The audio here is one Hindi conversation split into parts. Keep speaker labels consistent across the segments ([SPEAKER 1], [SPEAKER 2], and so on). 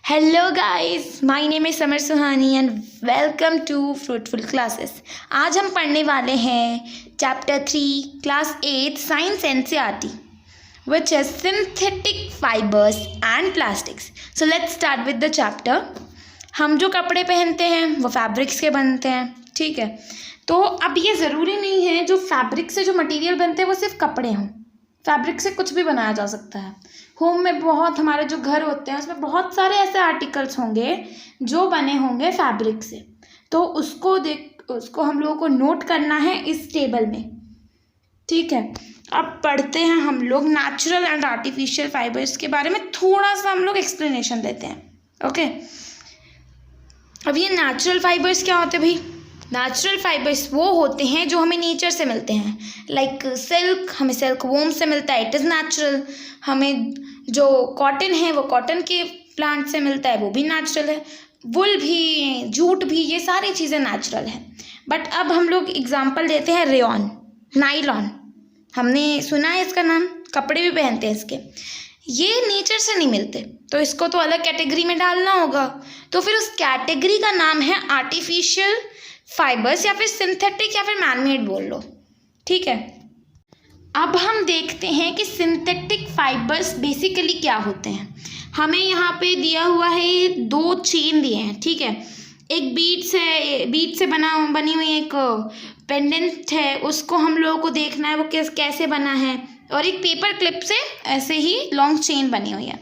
[SPEAKER 1] Hello guys, my name is Samar Suhani and welcome to fruitful classes. आज हम पढ़ने वाले हैं chapter 3 class 8 science NCERT which is synthetic fibres and plastics. So let's start with the chapter. हम जो कपड़े पहनते हैं वो फैब्रिक्स के बनते हैं, ठीक है। तो अब ये ज़रूरी नहीं है जो फैब्रिक से जो मटेरियल बनते हैं वो सिर्फ कपड़े हों। फैब्रिक से कुछ भी बनाया जा सकता है। होम में बहुत हमारे जो घर होते हैं उसमें बहुत सारे ऐसे आर्टिकल्स होंगे जो बने होंगे फैब्रिक से। तो उसको हम लोगों को नोट करना है इस टेबल में, ठीक है। अब पढ़ते हैं हम लोग नेचुरल एंड आर्टिफिशियल फाइबर्स के बारे में, थोड़ा सा हम लोग एक्सप्लेनेशन देते हैं, ओके। अब ये नेचुरल फाइबर्स क्या होते हैं भाई? नेचुरल फाइबर्स वो होते हैं जो हमें नेचर से मिलते हैं। लाइक सिल्क, हमें सिल्क वोम से मिलता है, इट इज़ नेचुरल। हमें जो कॉटन है वो कॉटन के प्लांट से मिलता है, वो भी नेचुरल है। वुल भी, जूट भी, ये सारी चीज़ें नेचुरल हैं। बट अब हम लोग एग्जांपल देते हैं रेयॉन, नाइलॉन। हमने सुना है इसका नाम, कपड़े भी पहनते हैं इसके। ये नेचर से नहीं मिलते, तो इसको तो अलग कैटेगरी में डालना होगा। तो फिर उस कैटेगरी का नाम है आर्टिफिशियल फाइबर्स, या फिर सिंथेटिक, या फिर मैनमेड बोल लो, ठीक है। अब हम देखते हैं कि सिंथेटिक फाइबर्स बेसिकली क्या होते हैं। हमें यहाँ पे दिया हुआ है 2 चेन दिए हैं, ठीक है। एक बीट से बनी हुई एक पेंडेंट है, उसको हम लोगों को देखना है वो कैसे बना है। और एक पेपर क्लिप से ऐसे ही लॉन्ग चेन बनी हुई है।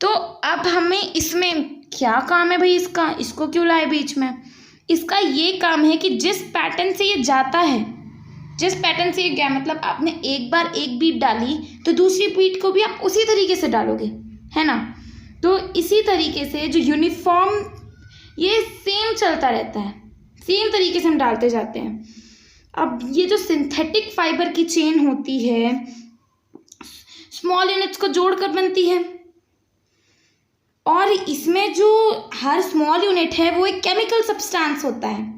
[SPEAKER 1] तो अब हमें इसमें क्या काम है भाई इसका, इसको क्यों लाए बीच में? इसका ये काम है कि जिस पैटर्न से ये जाता है, जिस पैटर्न से ये गया, मतलब आपने एक बार एक बीट डाली तो दूसरी बीट को भी आप उसी तरीके से डालोगे, है ना। तो इसी तरीके से जो यूनिफॉर्म ये सेम चलता रहता है, सेम तरीके से हम डालते जाते हैं। अब ये जो सिंथेटिक फाइबर की चेन होती है, स्मॉल यूनिट्स को जोड़कर बनती है, और इसमें जो हर स्मॉल यूनिट है वो एक केमिकल सब्सटेंस होता है।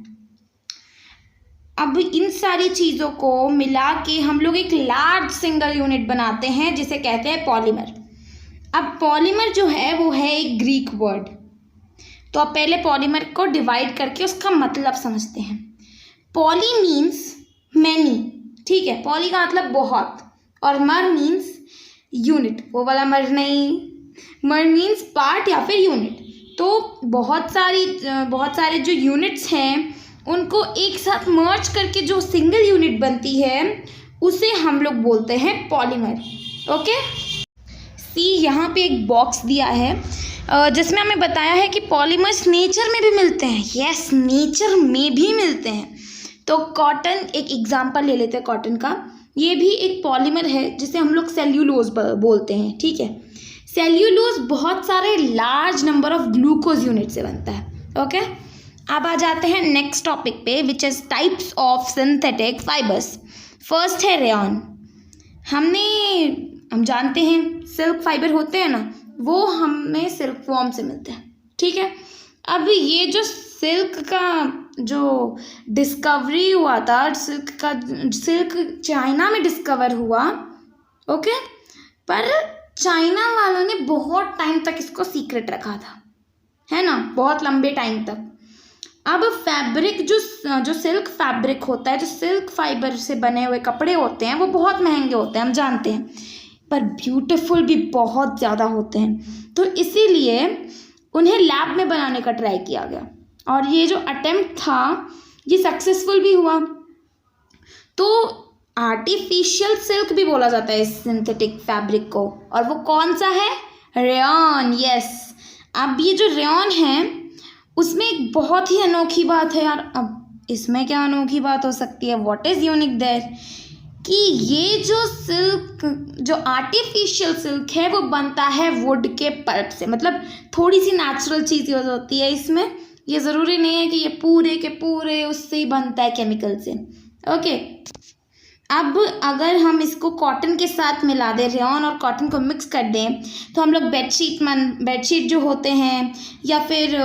[SPEAKER 1] अब इन सारी चीज़ों को मिला के हम लोग एक लार्ज सिंगल यूनिट बनाते हैं जिसे कहते हैं पॉलीमर। अब पॉलीमर जो है वो है एक ग्रीक वर्ड। तो अब पहले पॉलीमर को डिवाइड करके उसका मतलब समझते हैं। पॉली मीन्स मैनी, ठीक है। पॉली का मतलब बहुत, और मर मीन्स यूनिट, वो वाला मर नहीं, मर मीन्स पार्ट या फिर यूनिट। तो बहुत सारे जो यूनिट्स हैं उनको एक साथ मर्ज करके जो सिंगल यूनिट बनती है उसे हम लोग बोलते हैं पॉलीमर, ओके। सी यहाँ पे एक बॉक्स दिया है जिसमें हमें बताया है कि पॉलीमर्स नेचर में भी मिलते हैं। यस, नेचर में भी मिलते हैं। तो कॉटन, एक एग्जांपल ले लेते हैं कॉटन का। ये भी एक पॉलीमर है जिसे हम लोग सेल्यूलोज बोलते हैं, ठीक है। सेल्यूलोज बहुत सारे large number of glucose unit से बनता है, ओके। अब आ जाते हैं नेक्स्ट टॉपिक पे, which is types of synthetic fibres. First है रेयॉन। हम जानते हैं सिल्क फाइबर होते हैं ना, वो हमें सिल्क वॉर्म से मिलते हैं, ठीक है। अब ये जो सिल्क का जो डिस्कवरी हुआ था, सिल्क चाइना में डिस्कवर हुआ, ओके। पर चाइना वालों ने बहुत टाइम तक इसको सीक्रेट रखा था, है ना, बहुत लंबे टाइम तक। अब फैब्रिक जो सिल्क फैब्रिक होता है, जो सिल्क फाइबर से बने हुए कपड़े होते हैं वो बहुत महंगे होते हैं, हम जानते हैं, पर ब्यूटीफुल भी बहुत ज़्यादा होते हैं। तो इसीलिए उन्हें लैब में बनाने का ट्राई किया गया, और ये जो अटेम्प्ट था ये सक्सेसफुल भी हुआ। तो आर्टिफिशियल सिल्क भी बोला जाता है इस सिंथेटिक फैब्रिक को, और वो कौन सा है? Rayon, yes. अब ये जो रेयॉन है उसमें एक बहुत ही अनोखी बात है यार। अब इसमें क्या अनोखी बात हो सकती है? What is unique there? कि ये जो सिल्क, जो आर्टिफिशियल सिल्क है वो बनता है वुड के पल्प से, मतलब थोड़ी सी नेचुरल चीज़ यूज होती है इसमें। ये ज़रूरी नहीं है कि ये पूरे के पूरे उससे ही बनता है, केमिकल से, ओके। अब अगर हम इसको कॉटन के साथ मिला दें, रेयॉन और कॉटन को मिक्स कर दें, तो हम लोग बेडशीट जो होते हैं, या फिर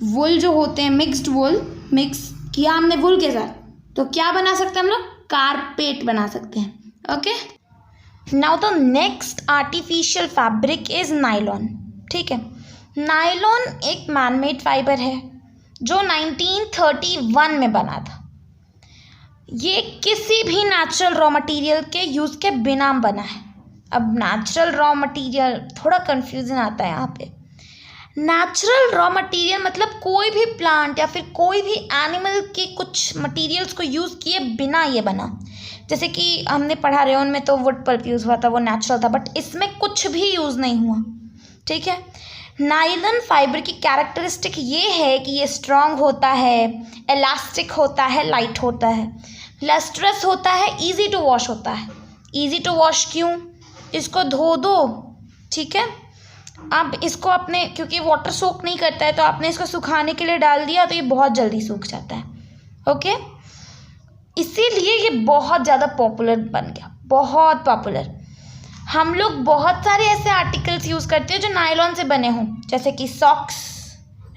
[SPEAKER 1] वुल जो होते हैं, मिक्स्ड वुल, मिक्स किया हमने वुल के साथ, तो क्या बना सकते हैं हम लोग? कारपेट बना सकते हैं, okay. Now the next artificial fabric is nylon, ठीक है। नायलॉन एक मैनमेड फाइबर है जो 1931 में बना था। ये किसी भी नेचुरल रॉ मटेरियल के यूज़ के बिना बना है। अब नेचुरल रॉ मटेरियल, थोड़ा कन्फ्यूजन आता है यहाँ पे। नेचुरल रॉ मटेरियल मतलब कोई भी प्लांट या फिर कोई भी एनिमल के कुछ मटेरियल्स को यूज़ किए बिना ये बना। जैसे कि हमने पढ़ा रेयन में तो वुड पल्प यूज़ हुआ था, वो नेचुरल था, बट इसमें कुछ भी यूज़ नहीं हुआ। ठीक है। नायलॉन फाइबर की कैरेक्टरिस्टिक ये है कि ये स्ट्रॉन्ग होता है, इलास्टिक होता है, लाइट होता है, लस्ट्रस होता है, इजी टू वॉश होता है। इजी टू वॉश क्यों? इसको धो दो, ठीक है। अब इसको आपने, क्योंकि वाटर सोक नहीं करता है, तो आपने इसको सुखाने के लिए डाल दिया तो ये बहुत जल्दी सूख जाता है। ओके, इसीलिए ये बहुत ज़्यादा पॉपुलर बन गया, बहुत पॉपुलर। हम लोग बहुत सारे ऐसे आर्टिकल्स यूज़ करते हैं जो नायलॉन से बने हों, जैसे कि socks,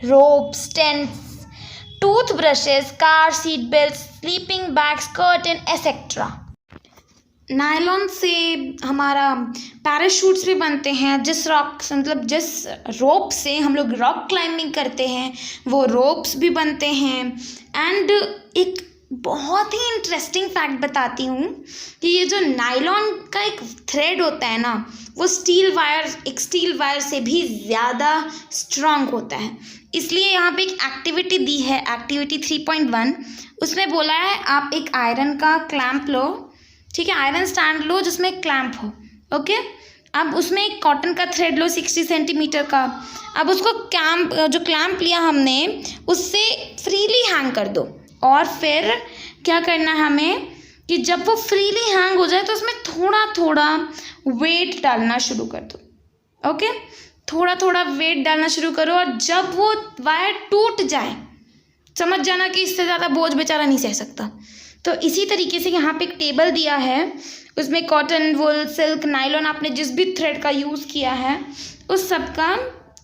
[SPEAKER 1] ropes, tents, tooth brushes, car seat belt, sleeping bags, curtain etcetera. Nylon से हमारा पैराशूट्स भी बनते हैं। जिस रोप से हम लोग रॉक क्लाइंबिंग करते हैं वो रोप्स भी बनते हैं। एंड एक बहुत ही इंटरेस्टिंग फैक्ट बताती हूँ कि ये जो नायलॉन का एक थ्रेड होता है ना, वो स्टील वायर से भी ज़्यादा स्ट्रॉन्ग होता है। इसलिए यहाँ पे एक एक्टिविटी दी है, एक्टिविटी 3.1। उसमें बोला है आप एक आयरन का क्लैंप लो, ठीक है, आयरन स्टैंड लो जिसमें एक क्लैंप हो। ओके, अब उसमें एक कॉटन का थ्रेड लो 60 सेंटीमीटर का। अब उसको जो क्लैंप लिया हमने उससे फ्रीली हैंग कर दो, और फिर क्या करना है हमें कि जब वो फ्रीली हैंग हो जाए तो उसमें थोड़ा थोड़ा वेट डालना शुरू कर दो। ओके, थोड़ा थोड़ा वेट डालना शुरू करो, और जब वो वायर टूट जाए समझ जाना कि इससे ज़्यादा बोझ बेचारा नहीं सह सकता। तो इसी तरीके से यहाँ पे एक टेबल दिया है, उसमें कॉटन, वुल, सिल्क, नायलॉन, आपने जिस भी थ्रेड का यूज़ किया है उस सब का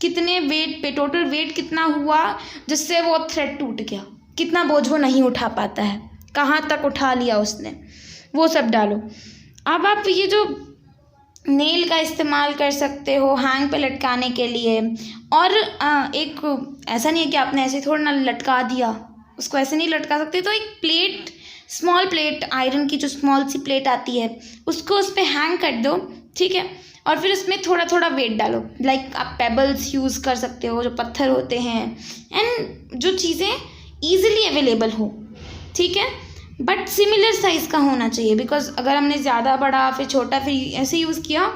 [SPEAKER 1] कितने वेट पे, टोटल वेट कितना हुआ जिससे वो थ्रेड टूट गया, कितना बोझ वो नहीं उठा पाता है, कहाँ तक उठा लिया उसने, वो सब डालो। अब आप ये जो नेल का इस्तेमाल कर सकते हो हैंग पे लटकाने के लिए। और एक ऐसा नहीं है कि आपने ऐसे थोड़ा ना लटका दिया, उसको ऐसे नहीं लटका सकते। तो एक प्लेट, स्मॉल प्लेट, आयरन की जो स्मॉल सी प्लेट आती है उसको उस पर हैंग कर दो, ठीक है। और फिर उसमें थोड़ा थोड़ा वेट डालो, लाइक आप पेबल्स यूज़ कर सकते हो जो पत्थर होते हैं, एंड जो चीज़ें ईजिली अवेलेबल हो, ठीक है, बट सिमिलर साइज़ का होना चाहिए। बिकॉज अगर हमने ज़्यादा बड़ा फिर छोटा फिर ऐसे यूज़ किया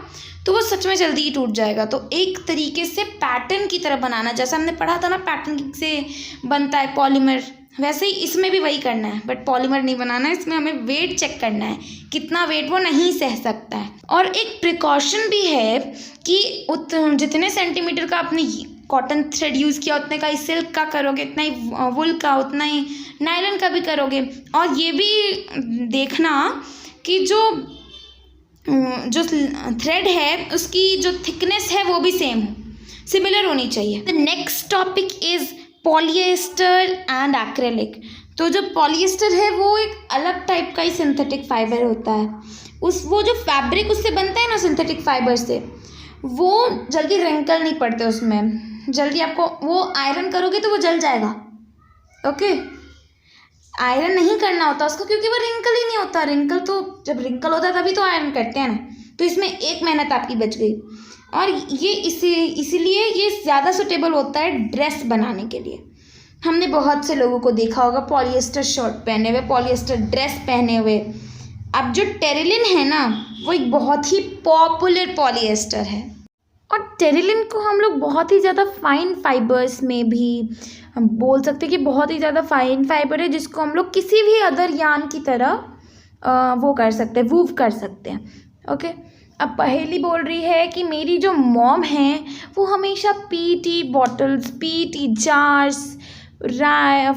[SPEAKER 1] तो वो सच में जल्दी ही टूट जाएगा। तो एक तरीके से पैटर्न की तरह बनाना, जैसा हमने पढ़ा था ना पैटर्न से बनता है पॉलीमर, वैसे ही इसमें भी वही करना है, बट पॉलीमर नहीं बनाना है। इसमें हमें वेट चेक करना है, कितना वेट वो नहीं सह सकता है। और एक प्रिकॉशन भी है कि जितने सेंटीमीटर का आपने कॉटन थ्रेड यूज़ किया उतने का ही सिल्क का करोगे, इतना ही वुल का, उतना ही नायलॉन का भी करोगे। और ये भी देखना कि जो थ्रेड है उसकी जो थिकनेस है वो भी सेम हो, सिमिलर होनी चाहिए। The next topic is polyester and acrylic. तो जो पॉलिएस्टर है वो एक अलग टाइप का ही सिंथेटिक फाइबर होता है। वो जो फैब्रिक उससे बनता है ना सिंथेटिक फाइबर से, वो जल्दी रिंकल नहीं पड़ते उसमें, जल्दी आपको वो आयरन करोगे तो वो जल जाएगा। ओके, आयरन नहीं करना होता उसको क्योंकि वो रिंकल ही नहीं होता। रिंकल तो जब रिंकल होता है तभी तो आयरन करते हैं ना, तो इसमें एक मेहनत आपकी बच गई। और ये इसीलिए ये ज़्यादा सूटेबल होता है ड्रेस बनाने के लिए। हमने बहुत से लोगों को देखा होगा पॉलिएस्टर शर्ट पहने हुए, पॉलिएस्टर ड्रेस पहने हुए। अब जो टेरिलिन है ना वो एक बहुत ही पॉपुलर पॉलिएस्टर है, और टेरिलिन को हम लोग बहुत ही ज़्यादा फाइन फाइबर्स में भी हम बोल सकते हैं कि बहुत ही ज़्यादा फाइन फाइबर है, जिसको हम लोग किसी भी अदर यान की तरह वो कर सकते हैं, वूव कर सकते हैं। ओके, अब पहेली बोल रही है कि मेरी जो मॉम है वो हमेशा पीटी बॉटल्स, पीटी जार्स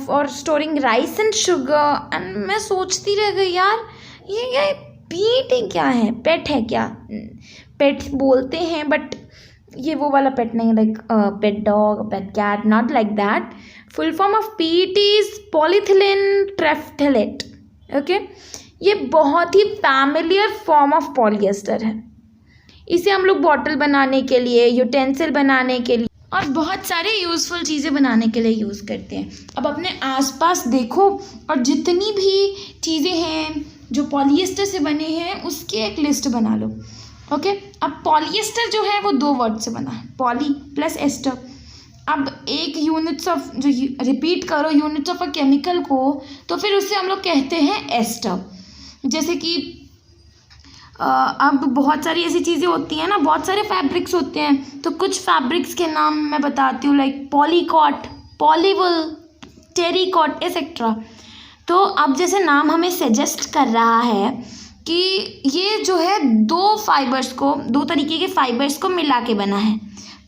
[SPEAKER 1] और storing rice and sugar. And मैं सोचती रह गई यार ये पीटी क्या है, पेट है क्या? पेट बोलते हैं बट ये वो वाला पेट नहीं, like pet dog, pet cat, not like that. Full form of PT is polyethylene terephthalate. Okay, ये बहुत ही फैमिलियर फॉर्म ऑफ पॉलिएस्टर है। इसे हम लोग बॉटल बनाने के लिए, यूटेंसिल बनाने के लिए, और बहुत सारे यूज़फुल चीज़ें बनाने के लिए यूज़ करते हैं। अब अपने आसपास देखो और जितनी भी चीज़ें हैं जो पॉलिएस्टर से बने हैं उसकी एक लिस्ट बना लो। ओके, अब पॉलिएस्टर जो है वो 2 वर्ड से बना है, पॉली प्लस एस्टर। अब एक यूनिट्स ऑफ जो रिपीट करो यूनिट्स ऑफ अ केमिकल को, तो फिर उससे हम लोग कहते हैं एस्टर। जैसे कि अब बहुत सारी ऐसी चीज़ें होती हैं ना, बहुत सारे फैब्रिक्स होते हैं, तो कुछ फैब्रिक्स के नाम मैं बताती हूँ, लाइक पॉलीकॉट, पॉलीवुल, टेरिकॉट एक्सेट्रा। तो अब जैसे नाम हमें सजेस्ट कर रहा है कि ये जो है 2 तरीके के फाइबर्स को मिला के बना है।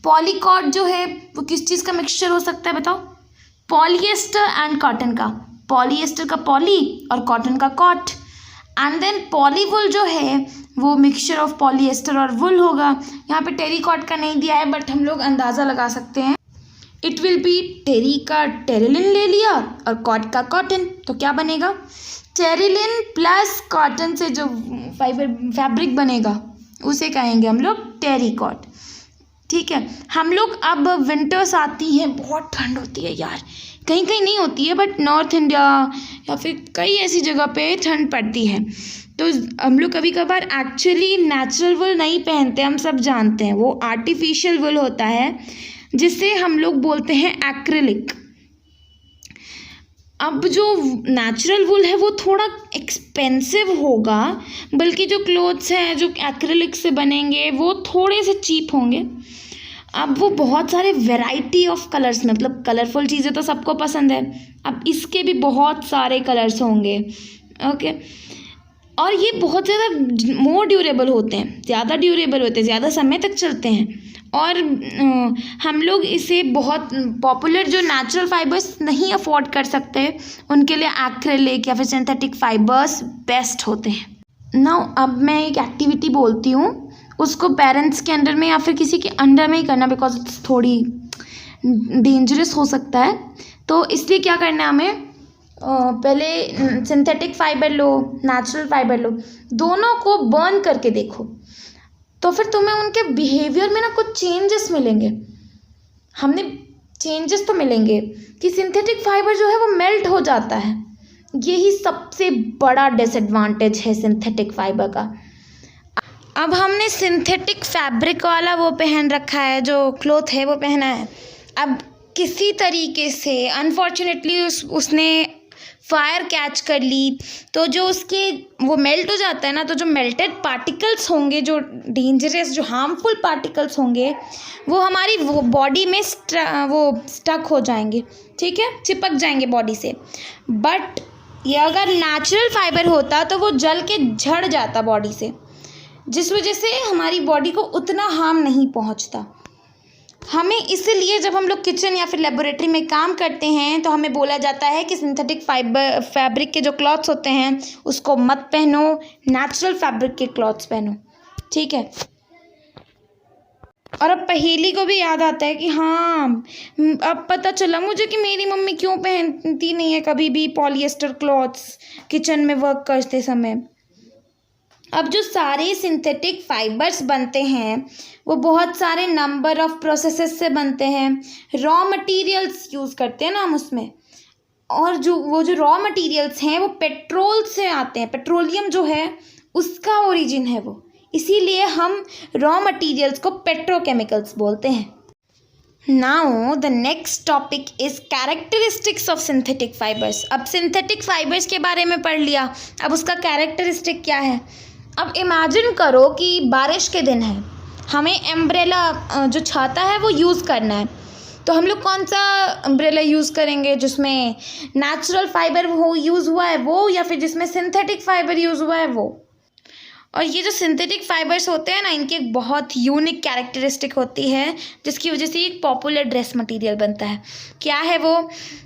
[SPEAKER 1] पॉलीकॉट जो है वो किस चीज़ का मिक्सचर हो सकता है बताओ? पॉलिएस्टर एंड कॉटन का, पॉलिएस्टर का पॉली और कॉटन का कॉट। एंड देन पॉलीवुल जो है वो मिक्सचर ऑफ पॉलिएस्टर और वुल होगा। यहाँ पे टेरिकॉट का नहीं दिया है, बट हम लोग अंदाज़ा लगा सकते हैं। इट विल बी टेरी का टेरिलिन ले लिया और कॉट का कॉटन, तो क्या बनेगा? टेरिलिन प्लस कॉटन से जो फैब्रिक बनेगा उसे कहेंगे हम लोग टेरिकॉट। ठीक है, हम लोग अब विंटर्स आती हैं, बहुत ठंड होती है यार, कहीं कहीं नहीं होती है बट नॉर्थ इंडिया या फिर कई ऐसी जगह पे ठंड पड़ती है, तो हम लोग कभी कभार एक्चुअली नेचुरल वुल नहीं पहनते, हम सब जानते हैं, वो आर्टिफिशियल वुल होता है जिसे हम लोग बोलते हैं एक्रिलिक। अब जो नेचुरल वुल है वो थोड़ा एक्सपेंसिव होगा, बल्कि जो क्लोथ्स हैं जो एक्रिलिक से बनेंगे वो थोड़े से चीप होंगे। अब वो बहुत सारे वैरायटी ऑफ कलर्स में, मतलब कलरफुल चीज़ें तो सबको पसंद है, अब इसके भी बहुत सारे कलर्स होंगे। ओके, और ये बहुत ज़्यादा मोर ड्यूरेबल होते हैं, ज़्यादा ड्यूरेबल होते हैं, ज़्यादा समय तक चलते हैं। और हम लोग इसे बहुत पॉपुलर जो नेचुरल फाइबर्स नहीं अफोर्ड कर सकते उनके लिए एक्रिलिक या फिर सिंथेटिक फाइबर्स बेस्ट होते हैं। नाउ अब मैं एक एक्टिविटी बोलती हूँ, उसको पेरेंट्स के अंडर में या फिर किसी के अंडर में ही करना, बिकॉज इट्स थोड़ी डेंजरस हो सकता है। तो इसलिए क्या करना है हमें, पहले सिंथेटिक फाइबर लो, नेचुरल फाइबर लो, दोनों को बर्न करके देखो, तो फिर तुम्हें उनके बिहेवियर में ना कुछ चेंजेस मिलेंगे। हमने चेंजेस तो मिलेंगे कि सिंथेटिक फाइबर जो है वो मेल्ट हो जाता है, यही सबसे बड़ा डिसएडवांटेज है सिंथेटिक फाइबर का। अब हमने सिंथेटिक फैब्रिक वाला वो पहन रखा है, जो क्लॉथ है वो पहना है। अब किसी तरीके से अनफॉर्चुनेटली उसने फायर कैच कर ली, तो जो उसके वो मेल्ट हो जाता है ना, तो जो मेल्टेड पार्टिकल्स होंगे, जो डेंजरस जो हार्मफुल पार्टिकल्स होंगे, वो हमारी वो बॉडी में वो स्टक हो जाएंगे, ठीक है, चिपक जाएंगे बॉडी से। बट ये अगर नेचुरल फाइबर होता तो वो जल के झड़ जाता बॉडी से, जिस वजह से हमारी बॉडी को उतना हार्म नहीं पहुंचता। हमें इसलिए जब हम लोग किचन या फिर लेबोरेटरी में काम करते हैं तो हमें बोला जाता है कि सिंथेटिक फैब्रिक के जो क्लॉथ्स होते हैं उसको मत पहनो, नेचुरल फैब्रिक के क्लॉथ्स पहनो, ठीक है। और अब पहेली को भी याद आता है कि हाँ, अब पता चला मुझे कि मेरी मम्मी क्यों पहनती नहीं है कभी भी पॉलिएस्टर क्लॉथ्स किचन में वर्क करते समय। अब जो सारे सिंथेटिक फाइबर्स बनते हैं वो बहुत सारे नंबर ऑफ प्रोसेसेस से बनते हैं। रॉ मटेरियल्स यूज़ करते हैं ना हम उसमें, और वो जो रॉ मटेरियल्स हैं वो पेट्रोल से आते हैं, पेट्रोलियम जो है उसका ओरिजिन है वो, इसीलिए हम रॉ मटेरियल्स को पेट्रोकेमिकल्स बोलते हैं। Now the next topic is characteristics of synthetic fibres. अब सिंथेटिक फाइबर्स के बारे में पढ़ लिया, अब उसका कैरेक्टरिस्टिक क्या है। अब इमेजिन करो कि बारिश के दिन है, हमें अम्ब्रेला जो छाता है वो यूज़ करना है, तो हम लोग कौन सा अम्ब्रेला यूज़ करेंगे, जिसमें नेचुरल फाइबर हो यूज़ हुआ है वो, या फिर जिसमें सिंथेटिक फाइबर यूज़ हुआ है वो। और ये जो सिंथेटिक फाइबर्स होते हैं ना, इनकी एक बहुत यूनिक कैरेक्टरिस्टिक होती है जिसकी वजह से एक पॉपुलर ड्रेस मटेरियल बनता है। क्या है वो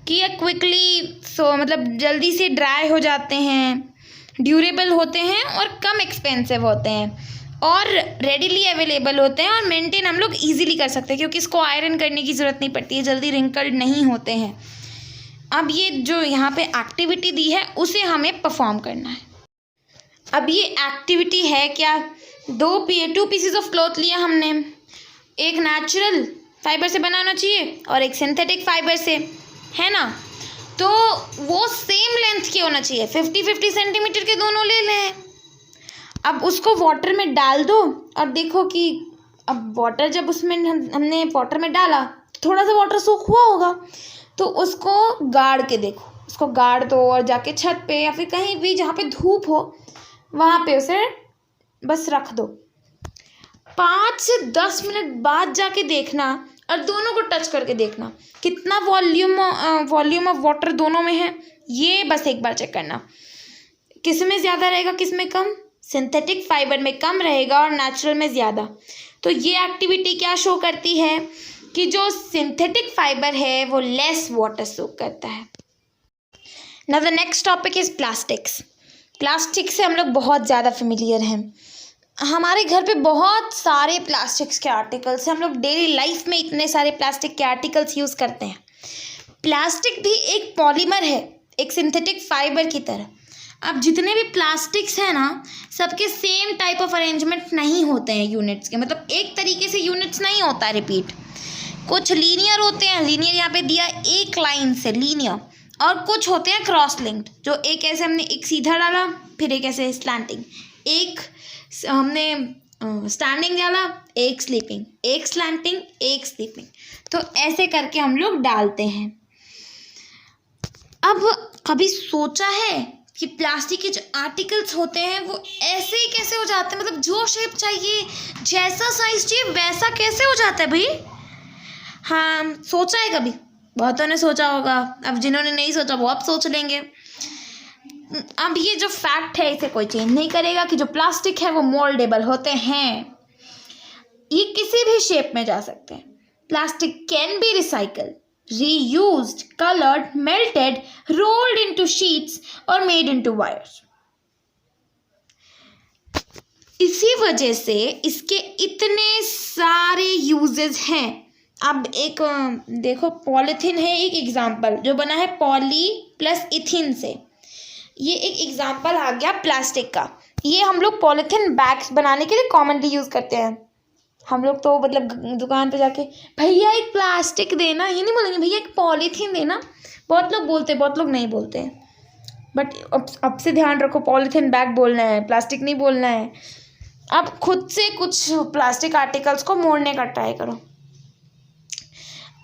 [SPEAKER 1] कि ये क्विकली मतलब जल्दी से ड्राई हो जाते हैं, ड्यूरेबल होते हैं और कम एक्सपेंसिव होते हैं और रेडीली अवेलेबल होते हैं, और मेंटेन हम लोग इजीली कर सकते हैं क्योंकि इसको आयरन करने की ज़रूरत नहीं पड़ती है, जल्दी रिंकल्ड नहीं होते हैं। अब ये जो यहाँ पे एक्टिविटी दी है उसे हमें परफॉर्म करना है। अब ये एक्टिविटी है क्या, 2 पीसेस ऑफ क्लॉथ लिया हमने, एक नेचुरल फाइबर से बनाना चाहिए और एक सिंथेटिक फाइबर से, है ना। तो वो सेम लेंथ के होना चाहिए, 50-50 सेंटीमीटर के दोनों ले लें। अब उसको वाटर में डाल दो और देखो कि अब वाटर जब उसमें हमने वाटर में डाला तो थोड़ा सा वाटर सोख हुआ होगा, तो उसको गाड़ के देखो, उसको गाड़ दो और जाके छत पे या फिर कहीं भी जहाँ पे धूप हो वहाँ पे उसे बस रख दो। 5 से 10 मिनट बाद जाके देखना और दोनों को टच करके देखना कितना वॉल्यूम ऑफ वाटर दोनों में है। ये बस एक बार चेक करना, किस में ज़्यादा रहेगा किस में कम। सिंथेटिक फाइबर में कम रहेगा और नेचुरल में ज़्यादा। तो ये एक्टिविटी क्या शो करती है कि जो सिंथेटिक फाइबर है वो लेस वाटर सोक करता है। Now the next topic is plastics. Plastic से हम लोग बहुत ज़्यादा फेमिलियर हैं। हमारे घर पे बहुत सारे प्लास्टिक्स के आर्टिकल्स हैं, हम लोग डेली लाइफ में इतने सारे प्लास्टिक के आर्टिकल्स यूज़ करते हैं। प्लास्टिक भी एक पॉलीमर है, एक सिंथेटिक फाइबर की तरह। अब जितने भी प्लास्टिक्स हैं ना, सबके सेम टाइप ऑफ अरेंजमेंट नहीं होते हैं यूनिट्स के, मतलब एक तरीके से यूनिट्स नहीं होता है रिपीट। कुछ लीनियर होते हैं, लीनियर यहाँ पे दिया एक लाइन से लीनियर, और कुछ होते हैं क्रॉस लिंक्ड, जो एक ऐसे हमने एक सीधा डाला फिर एक ऐसे स्लैंटिंग, एक हमने स्टैंडिंग डाला, एक स्लीपिंग, एक स्लैंटिंग, एक स्लीपिंग। तो ऐसे करके हम लोग डालते हैं। अब कभी सोचा है कि प्लास्टिक के जो आर्टिकल्स होते हैं वो ऐसे ही कैसे हो जाते हैं, मतलब जो शेप चाहिए जैसा साइज चाहिए वैसा कैसे हो जाता है भाई। हाँ, सोचा है कभी? बहुतों ने सोचा होगा, अब जिन्होंने नहीं सोचा वो अब सोच लेंगे। अब ये जो फैक्ट है इसे कोई चेंज नहीं करेगा कि जो प्लास्टिक है वो मोल्डेबल होते हैं, ये किसी भी शेप में जा सकते हैं। Plastic can be recycled, reused, colored, melted, rolled into sheets or made into wires. इसी वजह से इसके इतने सारे यूजेस हैं। अब एक देखो, पॉलीथीन है एक एग्जाम्पल जो बना है पॉली प्लस इथिन से। ये एक एग्जाम्पल आ गया प्लास्टिक का। ये हम लोग पॉलीथीन बैग्स बनाने के लिए कॉमनली यूज़ करते हैं। हम लोग तो मतलब दुकान पे जाके भैया एक प्लास्टिक देना, ये नहीं बोलेंगे भैया एक पॉलीथीन देना। बहुत लोग बोलते हैं, बहुत लोग नहीं बोलते हैं। बट अब से ध्यान रखो, पॉलीथीन बैग बोलना है, प्लास्टिक नहीं बोलना है। अब खुद से कुछ प्लास्टिक आर्टिकल्स को मोड़ने का ट्राई करो।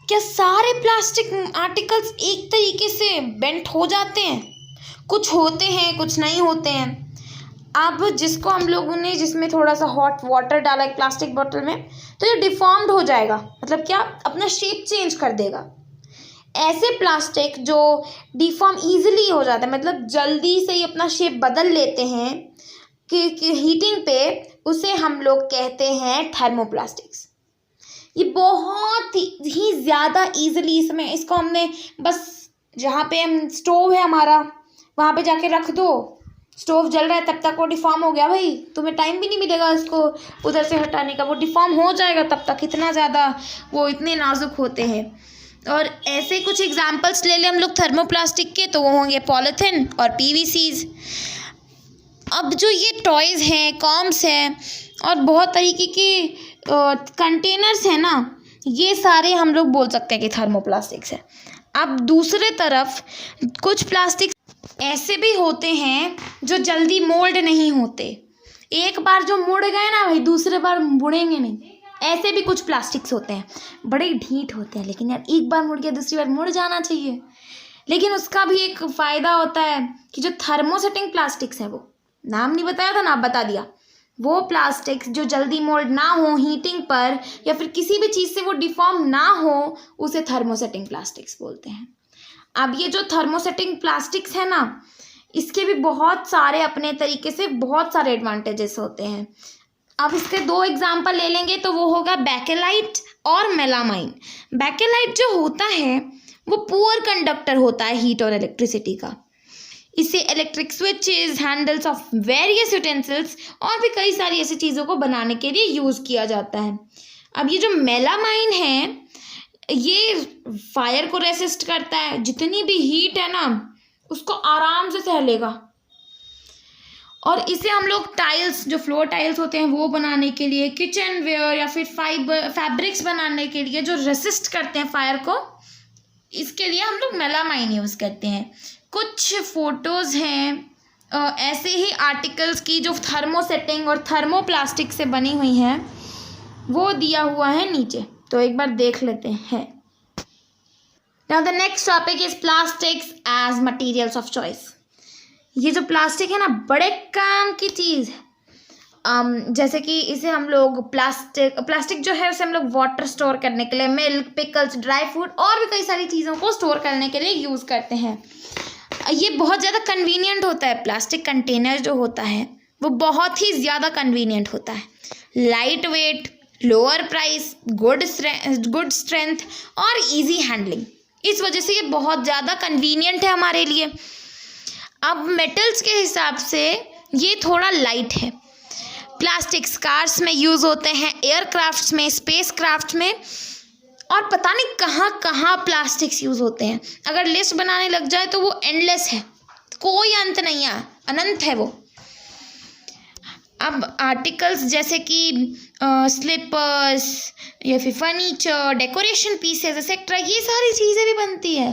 [SPEAKER 1] क्या सारे प्लास्टिक आर्टिकल्स एक तरीके से बेंट हो जाते हैं? कुछ होते हैं, कुछ नहीं होते हैं। अब जिसको हम लोगों ने जिसमें थोड़ा सा हॉट वाटर डाला एक प्लास्टिक बोतल में, तो ये डिफॉर्म्ड हो जाएगा, मतलब क्या अपना शेप चेंज कर देगा। ऐसे प्लास्टिक जो डिफॉर्म इजीली हो जाता है, मतलब जल्दी से ही अपना शेप बदल लेते हैं कि हीटिंग पे, उसे हम लोग कहते हैं थर्मोप्लास्टिक्स। ये बहुत ही ज़्यादा ईजिली इसको हमने बस जहाँ पे हम स्टोव है हमारा वहाँ पे जाके रख दो, स्टोव जल रहा है तब तक वो डिफॉर्म हो गया भाई, तुम्हें टाइम भी नहीं मिलेगा उसको उधर से हटाने का, वो डिफॉर्म हो जाएगा तब तक। इतना ज़्यादा वो इतने नाजुक होते हैं। और ऐसे कुछ एग्जांपल्स ले लें हम लोग थर्मोप्लास्टिक के, तो वो होंगे पॉलीथिन और पीवीसीज। अब जो ये टॉयज़ हैं, कॉम्स हैं और बहुत तरीके के कंटेनर्स हैं ना, ये सारे हम लोग बोल सकते हैं कि थर्मोप्लास्टिक्स है। अब दूसरे तरफ कुछ प्लास्टिक ऐसे भी होते हैं जो जल्दी मोल्ड नहीं होते। एक बार जो मुड़ गए ना भाई, दूसरे बार मुड़ेंगे नहीं। ऐसे भी कुछ प्लास्टिक्स होते हैं, बड़े ढीठ होते हैं, लेकिन यार एक बार मुड़ गया दूसरी बार मुड़ जाना चाहिए। लेकिन उसका भी एक फ़ायदा होता है कि जो थर्मोसेटिंग प्लास्टिक्स है, वो नाम नहीं बताया था ना, आप बता दिया। वो प्लास्टिक्स जो जल्दी मोल्ड ना हो हीटिंग पर या फिर किसी भी चीज़ से वो डिफॉर्म ना हो, उसे थर्मोसेटिंग प्लास्टिक्स बोलते हैं। अब ये जो थर्मोसेटिंग प्लास्टिक्स है ना, इसके भी बहुत सारे अपने तरीके से बहुत सारे एडवांटेजेस होते हैं। अब इसके 2 एग्जांपल ले लेंगे तो वो होगा बेकेलाइट और मेलामाइन। बेकेलाइट जो होता है वो पुअर कंडक्टर होता है हीट और इलेक्ट्रिसिटी का। इसे electric switches, handles of various utensils और भी कई सारी ऐसी चीज़ों को बनाने के लिए यूज़ किया जाता है। अब ये जो मेलामाइन है, ये फायर को रेसिस्ट करता है, जितनी भी हीट है ना उसको आराम से सह लेगा। और इसे हम लोग टाइल्स, जो फ्लोर टाइल्स होते हैं वो बनाने के लिए, किचन वेयर या फिर फैब्रिक्स बनाने के लिए जो रेसिस्ट करते हैं फायर को, इसके लिए हम लोग मेलामाइन यूज़ करते हैं। कुछ फोटोज़ हैं ऐसे ही आर्टिकल्स की जो थर्मोसेटिंग और थर्मोप्लास्टिक से बनी हुई हैं, वो दिया हुआ है नीचे, तो एक बार देख लेते हैं। Now the next topic is plastics as materials of choice. ये जो प्लास्टिक है ना, बड़े काम की चीज़ है। जैसे कि इसे हम लोग प्लास्टिक जो है उसे हम लोग वाटर स्टोर करने के लिए, मिल्क, पिकल्स, ड्राई फ्रूट और भी कई सारी चीज़ों को स्टोर करने के लिए यूज़ करते हैं। ये बहुत ज़्यादा कन्वीनियंट होता है। प्लास्टिक कंटेनर जो होता है वो बहुत ही ज़्यादा कन्वीनियंट होता है। Light weight, lower price, good strength और इजी हैंडलिंग, इस वजह से ये बहुत ज़्यादा कन्वीनियंट है हमारे लिए। अब मेटल्स के हिसाब से ये थोड़ा लाइट है। प्लास्टिक्स कार्स में यूज़ होते हैं, एयरक्राफ्ट्स में, स्पेस क्राफ्ट में, और पता नहीं कहाँ कहाँ प्लास्टिक्स यूज़ होते हैं। अगर लिस्ट बनाने लग जाए तो वो एंडलेस है, कोई अंत नहीं है, अनंत है वो। अब आर्टिकल्स जैसे कि स्लीपर्स या फिर फर्नीचर, डेकोरेशन पीसेस एक्सेट्रा, ये सारी चीज़ें भी बनती है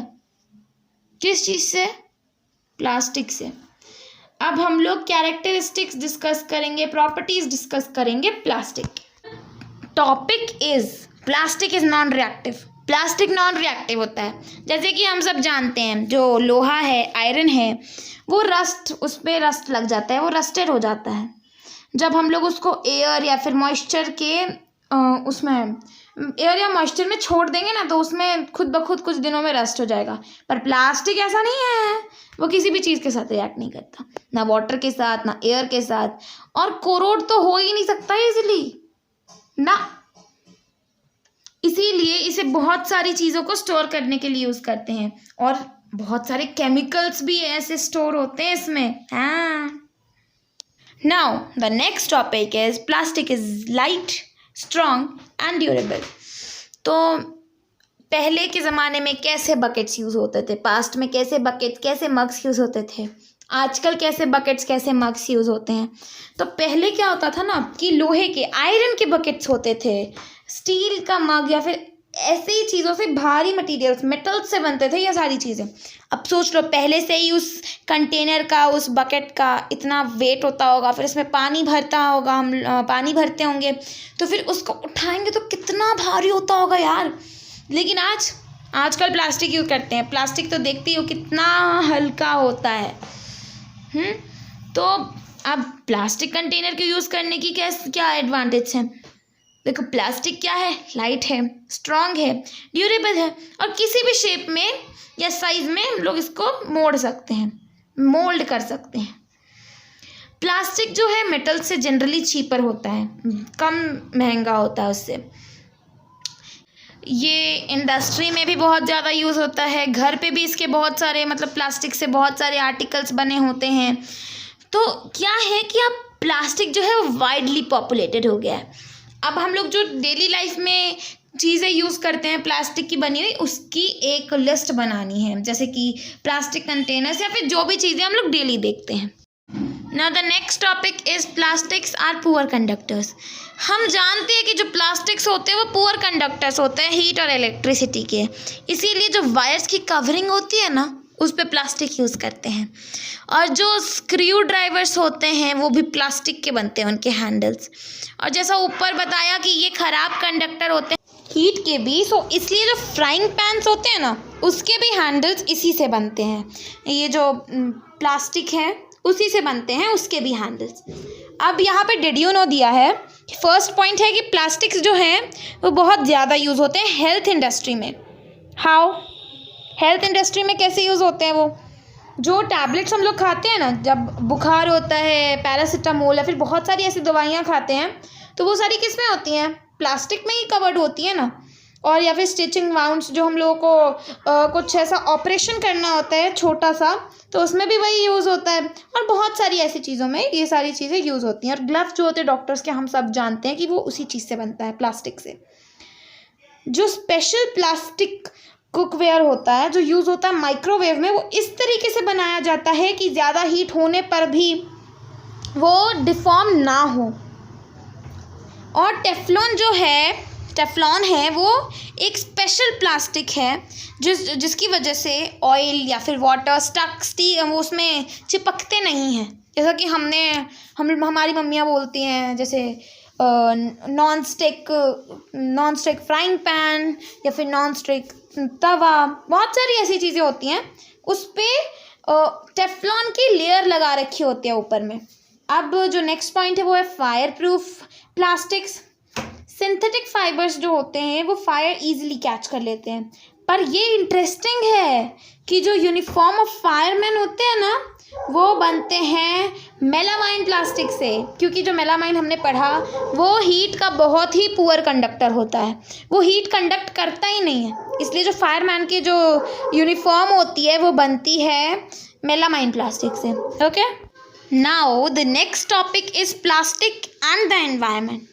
[SPEAKER 1] किस चीज़ से? प्लास्टिक से। अब हम लोग कैरेक्टरिस्टिक्स डिस्कस करेंगे, प्रॉपर्टीज डिस्कस करेंगे plastic. Topic is plastic is non reactive. Plastic non reactive होता है। जैसे कि हम सब जानते हैं जो लोहा है, आयरन है, वो उस पर रस्ट लग जाता है, वो रस्टेड हो जाता है। जब हम लोग उसको एयर या फिर मॉइस्चर के उसमें एयर या मॉइस्चर में छोड़ देंगे ना, तो उसमें खुद ब खुद कुछ दिनों में रस्ट हो जाएगा। पर प्लास्टिक ऐसा नहीं है, वो किसी भी चीज़ के साथ रिएक्ट नहीं करता, ना वाटर के साथ, ना एयर के साथ, और कोरोड तो हो ही नहीं सकता इजीली ना। इसीलिए इसे बहुत सारी चीज़ों को स्टोर करने के लिए यूज़ करते हैं, और बहुत सारे केमिकल्स भी ऐसे स्टोर होते हैं इसमें। हाँ, now the next topic is plastic is light, strong and durable. तो पहले के ज़माने में कैसे बकेट्स यूज़ होते थे, पास्ट में कैसे मग्स यूज़ होते थे, आजकल कैसे बकेट्स, कैसे मग्स यूज़ होते हैं। तो पहले क्या होता था ना कि लोहे के, आयरन के बकेट्स होते थे, स्टील का मग या फिर ऐसे ही चीज़ों से, भारी मटेरियल्स, मेटल्स से बनते थे ये सारी चीज़ें। अब सोच लो, पहले से ही उस कंटेनर का, उस बकेट का इतना वेट होता होगा, फिर इसमें पानी भरता होगा, हम पानी भरते होंगे, तो फिर उसको उठाएंगे तो कितना भारी होता होगा यार। लेकिन आजकल प्लास्टिक यूज़ करते हैं। प्लास्टिक तो देखती हो कितना हल्का होता है। तो अब प्लास्टिक कंटेनर को यूज़ करने की क्या एडवांटेज है? देखो, प्लास्टिक क्या है? लाइट है, स्ट्रॉन्ग है, ड्यूरेबल है, और किसी भी शेप में या साइज में हम लोग इसको मोड़ सकते हैं, मोल्ड कर सकते हैं। प्लास्टिक जो है मेटल से जनरली चीपर होता है, कम महंगा होता है उससे। ये इंडस्ट्री में भी बहुत ज़्यादा यूज़ होता है, घर पे भी इसके बहुत सारे, मतलब प्लास्टिक से बहुत सारे आर्टिकल्स बने होते हैं। तो क्या है कि अब प्लास्टिक जो है वो वाइडली पॉपुलेटेड हो गया है। अब हम लोग जो डेली लाइफ में चीज़ें यूज़ करते हैं प्लास्टिक की बनी हुई, उसकी एक लिस्ट बनानी है, जैसे कि प्लास्टिक कंटेनर्स या फिर जो भी चीज़ें हम लोग डेली देखते हैं। Now the next topic is plastics are poor conductors. हम जानते हैं कि जो प्लास्टिक्स होते हैं वो पुअर कंडक्टर्स होते हैं हीट और इलेक्ट्रिसिटी के, इसीलिए जो वायर्स की कवरिंग होती है ना, उस पर प्लास्टिक यूज़ करते हैं। और जो स्क्रू ड्राइवर्स होते हैं वो भी प्लास्टिक के बनते हैं, उनके हैंडल्स। और जैसा ऊपर बताया कि ये ख़राब कंडक्टर होते हैं हीट के भी, सो इसलिए जो फ्राइंग पैन्स होते हैं ना, उसके भी हैंडल्स इसी से बनते हैं। ये जो प्लास्टिक है उसी से बनते हैं, उसके भी हैंडल्स। अब यहाँ पे डिड यू नो दिया है। फर्स्ट पॉइंट है कि प्लास्टिक्स जो हैं वो बहुत ज़्यादा यूज़ होते हैं हेल्थ इंडस्ट्री में। हाउ? हेल्थ इंडस्ट्री में कैसे यूज़ होते हैं? वो जो टैबलेट्स हम लोग खाते हैं ना, जब बुखार होता है, पैरासीटामोल या फिर बहुत सारी ऐसी दवाइयाँ खाते हैं, तो वो सारी किस में होती हैं? प्लास्टिक में ही कवर्ड होती है ना। और या फिर स्टिचिंग वाउंड्स, जो हम लोगों को कुछ ऐसा ऑपरेशन करना होता है छोटा सा, तो उसमें भी वही यूज़ होता है। और बहुत सारी ऐसी चीज़ों में ये सारी चीज़ें यूज़ होती हैं। और ग्लव्स जो होते हैं डॉक्टर्स के, हम सब जानते हैं कि वो उसी चीज़ से बनता है, प्लास्टिक से। जो स्पेशल प्लास्टिक कुकवेयर होता है जो यूज़ होता है माइक्रोवेव में, वो इस तरीके से बनाया जाता है कि ज़्यादा हीट होने पर भी वो डिफॉर्म ना हो। और टेफ्लॉन है वो एक स्पेशल प्लास्टिक है जिसकी वजह से ऑयल या फिर वाटर वो उसमें चिपकते नहीं हैं। जैसा कि हमारी मम्मियाँ बोलती हैं, जैसे नॉन स्टिक फ्राइंग पैन या फिर नॉन स्टिक तवा, बहुत सारी ऐसी चीज़ें होती हैं उस पर टेफ्लॉन की लेयर लगा रखी होती है ऊपर में। अब जो नेक्स्ट पॉइंट है वो है fire proof plastics. Synthetic fibres जो होते हैं वो फायर इजीली कैच कर लेते हैं, पर ये इंटरेस्टिंग है कि जो यूनिफॉर्म ऑफ फायरमैन होते हैं ना वो बनते हैं मेलामाइन प्लास्टिक से, क्योंकि जो मेलामाइन हमने पढ़ा वो हीट का बहुत ही पुअर कंडक्टर होता है, वो हीट कंडक्ट करता ही नहीं है, इसलिए जो फायरमैन की जो यूनिफॉर्म होती है वो बनती है मेलामाइन प्लास्टिक से। Okay, now the next topic is plastic and the environment.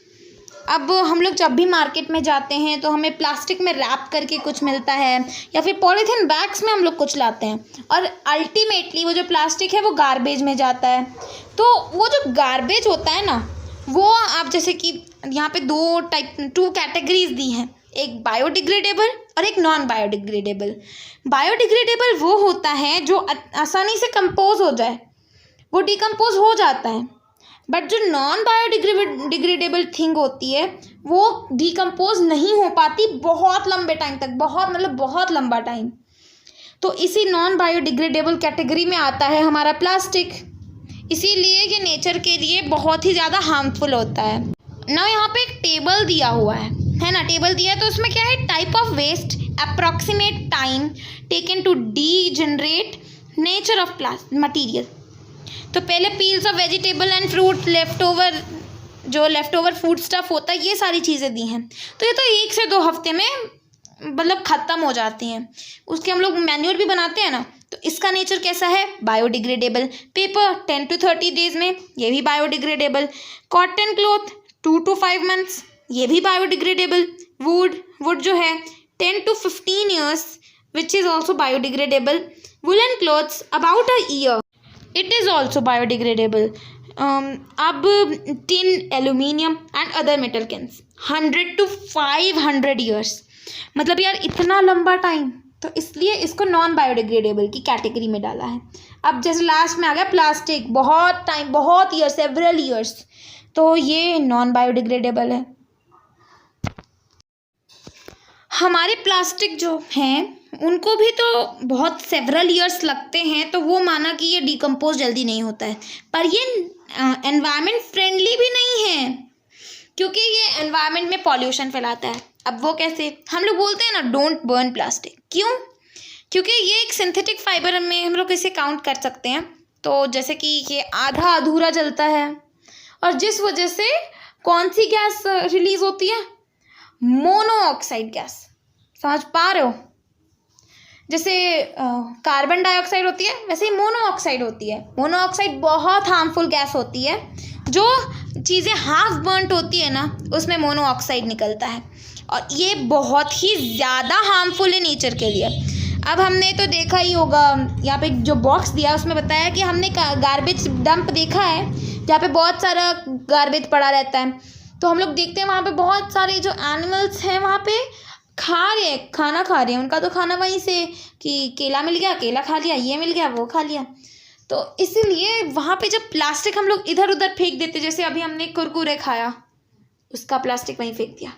[SPEAKER 1] अब हम लोग जब भी मार्केट में जाते हैं तो हमें प्लास्टिक में रैप करके कुछ मिलता है या फिर पॉलीथीन बैग्स में हम लोग कुछ लाते हैं, और अल्टीमेटली वो जो प्लास्टिक है वो गार्बेज में जाता है। तो वो जो गार्बेज होता है ना, वो आप जैसे कि यहाँ पे टू कैटेगरीज दी हैं, एक बायोडिग्रेडेबल और एक नॉन बायोडिग्रेडेबल। बायोडिग्रेडेबल वो होता है जो आसानी से कंपोज हो जाए, वो डिकम्पोज हो जाता है, बट जो नॉन बायोडिग्रेडेबल थिंग होती है वो डिकम्पोज नहीं हो पाती बहुत लंबे टाइम तक, बहुत लंबा टाइम। तो इसी नॉन बायोडिग्रेडेबल कैटेगरी में आता है हमारा प्लास्टिक, इसीलिए ये नेचर के लिए बहुत ही ज़्यादा हार्मफुल होता है ना। यहाँ पे एक टेबल दिया हुआ है ना, टेबल दिया है तो उसमें क्या है, type of waste, approximate time taken to degenerate, nature of material. तो पहले peels of vegetable and fruit, left over food stuff होता है, ये सारी चीज़ें दी हैं। तो ये तो 1 से 2 हफ्ते में ख़त्म हो जाती हैं। उसके हम लोग मैन्योर भी बनाते हैं ना, तो इसका नेचर कैसा है, बायोडिग्रेडेबल। पेपर 10 to 30 डेज में, ये भी biodegradable. Cotton cloth 2 to 5 months, ये भी बायोडिग्रेडेबल। वुड जो है 10 to 15 years, which is also biodegradable. Woollen clothes about a year, it is also biodegradable. अब tin, aluminium and other metal cans 100 to 500 years, मतलब यार इतना लंबा टाइम, तो इसलिए इसको नॉन बायोडिग्रेडेबल की कैटेगरी में डाला है। अब जैसे लास्ट में आ गया प्लास्टिक, बहुत टाइम, बहुत ईयर, सेवरल ईयर्स, तो ये नॉन बायोडिग्रेडेबल है। हमारे प्लास्टिक जो हैं उनको भी तो बहुत सेवरल ईयर्स लगते हैं, तो वो माना कि ये डिकम्पोज जल्दी नहीं होता है, पर ये एनवायरनमेंट फ्रेंडली भी नहीं है, क्योंकि ये एनवायरनमेंट में पॉल्यूशन फैलाता है। अब वो कैसे, हम लोग बोलते हैं ना डोंट बर्न प्लास्टिक, क्यों, क्योंकि ये एक सिंथेटिक फाइबर में हम लोग इसे काउंट कर सकते हैं। तो जैसे कि ये आधा अधूरा जलता है, और जिस वजह से कौन सी गैस रिलीज होती है, मोनोऑक्साइड गैस, समझ पा रहे हो, जैसे कार्बन डाइऑक्साइड होती है वैसे ही मोनोऑक्साइड होती है। मोनोऑक्साइड बहुत हार्मफुल गैस होती है, जो चीज़ें हाफ बर्नट होती है ना उसमें मोनोऑक्साइड निकलता है, और ये बहुत ही ज़्यादा हार्मफुल है नेचर के लिए। अब हमने तो देखा ही होगा, यहाँ पे जो बॉक्स दिया उसमें बताया कि हमने गार्बेज डंप देखा है जहाँ पे बहुत सारा गार्बेज पड़ा रहता है, तो हम लोग देखते हैं वहाँ पे बहुत सारे जो एनिमल्स हैं वहाँ पे खाना खा रहे हैं, उनका तो खाना वहीं से कि केला मिल गया, केला खा लिया, ये मिल गया, वो खा लिया। तो इसीलिए वहाँ पे जब प्लास्टिक हम लोग इधर उधर फेंक देते, जैसे अभी हमने कुरकुरे खाया, उसका प्लास्टिक वहीं फेंक दिया,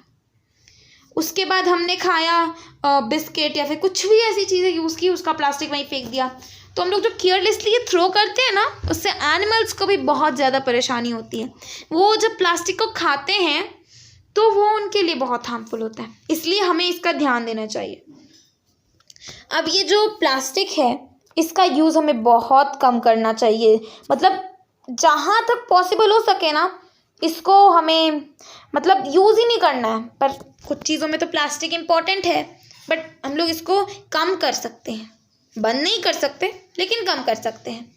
[SPEAKER 1] उसके बाद हमने खाया बिस्किट या फिर कुछ भी ऐसी चीज़ें यूज़ की, उसका प्लास्टिक वहीं फेंक दिया। तो हम लोग जो केयरलेसली ये थ्रो करते हैं ना, उससे एनिमल्स को भी बहुत ज़्यादा परेशानी होती है। वो जब प्लास्टिक को खाते हैं तो वो उनके लिए बहुत हार्मफुल होता है, इसलिए हमें इसका ध्यान देना चाहिए। अब ये जो प्लास्टिक है इसका यूज़ हमें बहुत कम करना चाहिए, मतलब जहाँ तक पॉसिबल हो सके ना इसको हमें यूज़ ही नहीं करना है। पर कुछ चीज़ों में तो प्लास्टिक इम्पॉर्टेंट है, बट हम लोग इसको कम कर सकते हैं, बंद नहीं कर सकते लेकिन कम कर सकते हैं।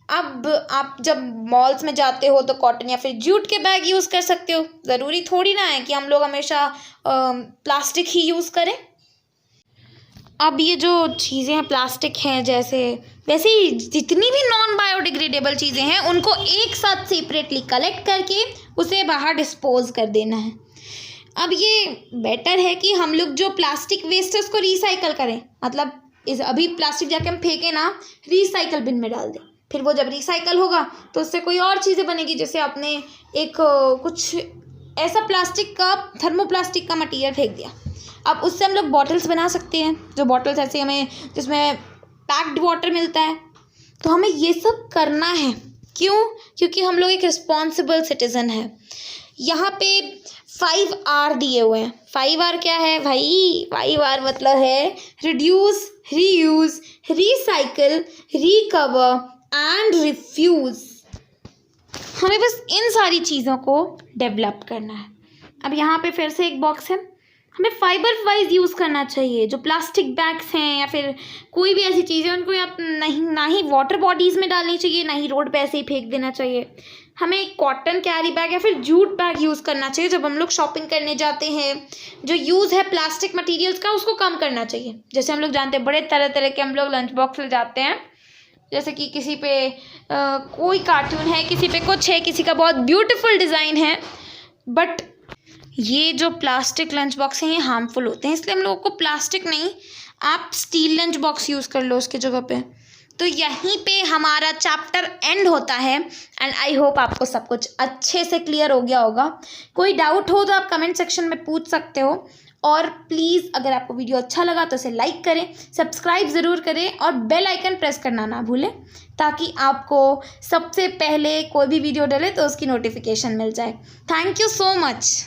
[SPEAKER 1] अब आप जब मॉल्स में जाते हो तो कॉटन या फिर जूट के बैग यूज़ कर सकते हो, ज़रूरी थोड़ी ना है कि हम लोग हमेशा प्लास्टिक ही यूज़ करें। अब ये जो चीज़ें हैं प्लास्टिक हैं जैसे वैसे ही जितनी भी नॉन बायोडिग्रेडेबल चीज़ें हैं उनको एक साथ सेपरेटली कलेक्ट करके उसे बाहर डिस्पोज कर देना है। अब ये बेटर है कि हम लोग जो प्लास्टिक वेस्ट है उसको रिसाइकल करें, मतलब अभी प्लास्टिक जाके हम फेंकें ना, रिसाइकल बिन में डाल दें। फिर वो जब रिसाइकल होगा तो उससे कोई और चीज़ें बनेगी। जैसे आपने एक कुछ ऐसा प्लास्टिक का थर्मोप्लास्टिक का मटेरियल फेंक दिया, अब उससे हम लोग बॉटल्स बना सकते हैं। जो बॉटल्स ऐसे हमें जिसमें पैक्ड वाटर मिलता है, तो हमें ये सब करना है। क्यों? क्योंकि हम लोग एक रिस्पॉन्सिबल सिटीज़न है। यहाँ पे 5R दिए हुए हैं। 5R क्या है भाई? 5R मतलब है reduce, reuse, recycle, recover and refuse. हमें बस इन सारी चीज़ों को डेवलप करना है। अब यहाँ पे फिर से एक बॉक्स है, हमें फाइबर वाइज यूज़ करना चाहिए। जो प्लास्टिक बैग्स हैं या फिर कोई भी ऐसी चीज़ें उनको आप ना ही वाटर बॉडीज़ में डालनी चाहिए, ना ही रोड पे ऐसे ही फेंक देना चाहिए। हमें कॉटन कैरी बैग या फिर जूट बैग यूज़ करना चाहिए जब हम लोग शॉपिंग करने जाते हैं। जो यूज़ है प्लास्टिक मटेरियल्स का उसको कम करना चाहिए। जैसे हम लोग जानते हैं बड़े तरह तरह के हम लोग लंच बॉक्स ले जाते हैं, जैसे कि किसी पे कोई कार्टून है, किसी पे कुछ है, किसी का बहुत ब्यूटीफुल डिज़ाइन है, बट ये जो प्लास्टिक लंच बॉक्स हैं ये हार्मफुल होते हैं। इसलिए हम लोगों को प्लास्टिक नहीं, आप स्टील लंच बॉक्स यूज़ कर लो उसकी जगह पे। तो यहीं पे हमारा चैप्टर एंड होता है एंड आई होप आपको सब कुछ अच्छे से क्लियर हो गया होगा। कोई डाउट हो तो आप कमेंट सेक्शन में पूछ सकते हो। और प्लीज़ अगर आपको वीडियो अच्छा लगा तो इसे लाइक करें, सब्सक्राइब ज़रूर करें और बेल आइकन प्रेस करना ना भूलें, ताकि आपको सबसे पहले कोई भी वीडियो डले तो उसकी नोटिफिकेशन मिल जाए। Thank you so much.